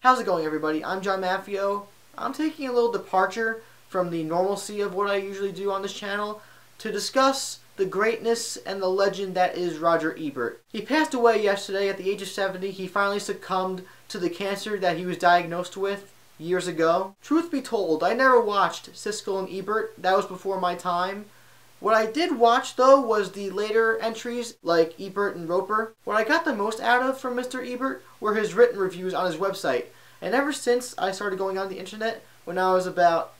How's it going, everybody? I'm John Maffio. I'm taking a little departure from the normalcy of what I usually do on this channel to discuss the greatness and the legend that is Roger Ebert. He passed away yesterday at the age of 70. He finally succumbed to the cancer that he was diagnosed with years ago. Truth be told, I never watched Siskel and Ebert. That was before my time. What I did watch, though, was the later entries like Ebert and Roper. What I got the most out of from Mr. Ebert were his written reviews on his website. And ever since I started going on the internet, when I was about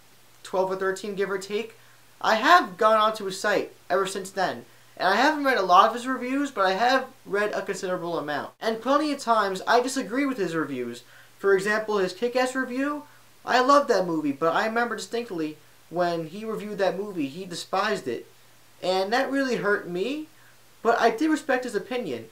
12 or 13, give or take, I have gone onto his site ever since then. And I haven't read a lot of his reviews, but I have read a considerable amount. And plenty of times, I disagree with his reviews. For example, his Kick-Ass review, I loved that movie, but I remember distinctly when he reviewed that movie, he despised it. And that really hurt me, but I did respect his opinion.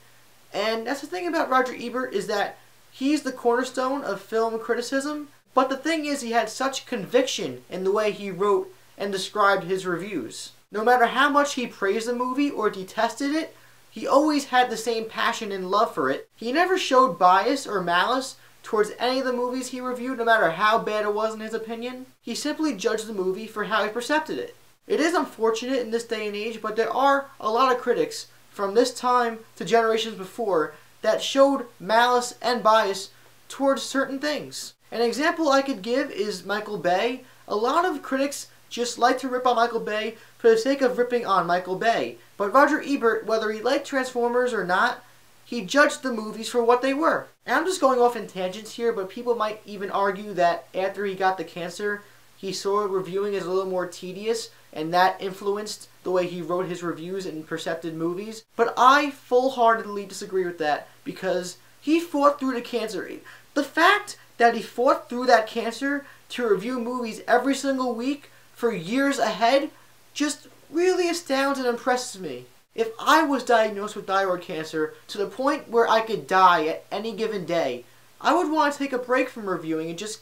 And that's the thing about Roger Ebert, is that he's the cornerstone of film criticism. But the thing is, he had such conviction in the way he wrote and described his reviews. No matter how much he praised the movie or detested it, he always had the same passion and love for it. He never showed bias or malice towards any of the movies he reviewed, no matter how bad it was in his opinion. He simply judged the movie for how he perceived it. It is unfortunate in this day and age, but there are a lot of critics from this time to generations before that showed malice and bias towards certain things. An example I could give is Michael Bay. A lot of critics just like to rip on Michael Bay for the sake of ripping on Michael Bay. But Roger Ebert, whether he liked Transformers or not, he judged the movies for what they were. And I'm just going off in tangents here, but people might even argue that after he got the cancer, he saw reviewing as a little more tedious, and that influenced the way he wrote his reviews and perceived movies. But I full-heartedly disagree with that, because he fought through the cancer. The fact that he fought through that cancer to review movies every single week for years ahead just really astounds and impresses me. If I was diagnosed with thyroid cancer to the point where I could die at any given day, I would want to take a break from reviewing and just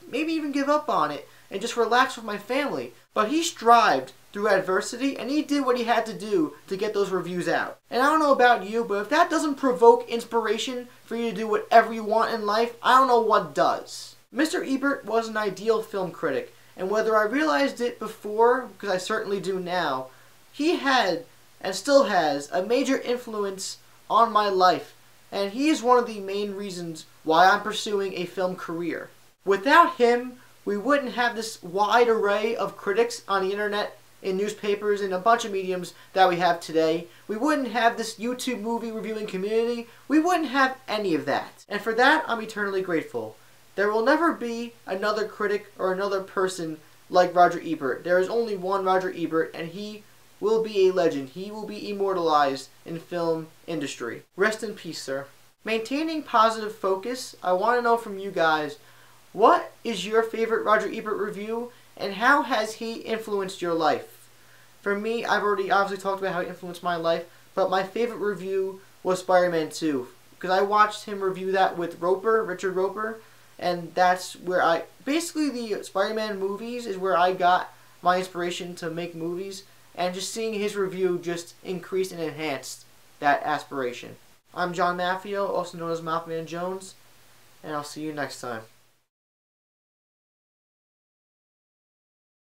maybe even give up on it and just relax with my family. But he strived through adversity, and he did what he had to do to get those reviews out. And I don't know about you, but if that doesn't provoke inspiration for you to do whatever you want in life, I don't know what does. Mr. Ebert was an ideal film critic, and whether I realized it before, because I certainly do now, he had and still has a major influence on my life, and he is one of the main reasons why I'm pursuing a film career. Without him, we wouldn't have this wide array of critics on the internet, in newspapers, and a bunch of mediums that we have today. We wouldn't have this YouTube movie reviewing community. We wouldn't have any of that. And for that, I'm eternally grateful. There will never be another critic or another person like Roger Ebert. There is only one Roger Ebert, and he will be a legend. He will be immortalized in film industry. Rest in peace, sir. Maintaining positive focus, I want to know from you guys, what is your favorite Roger Ebert review, and how has he influenced your life? For me, I've already obviously talked about how he influenced my life, but my favorite review was Spider-Man 2, because I watched him review that with Roper, Richard Roper, and that's where basically the Spider-Man movies is where I got my inspiration to make movies, and just seeing his review just increased and enhanced that aspiration. I'm John Maffio, also known as Mothman Jones, and I'll see you next time.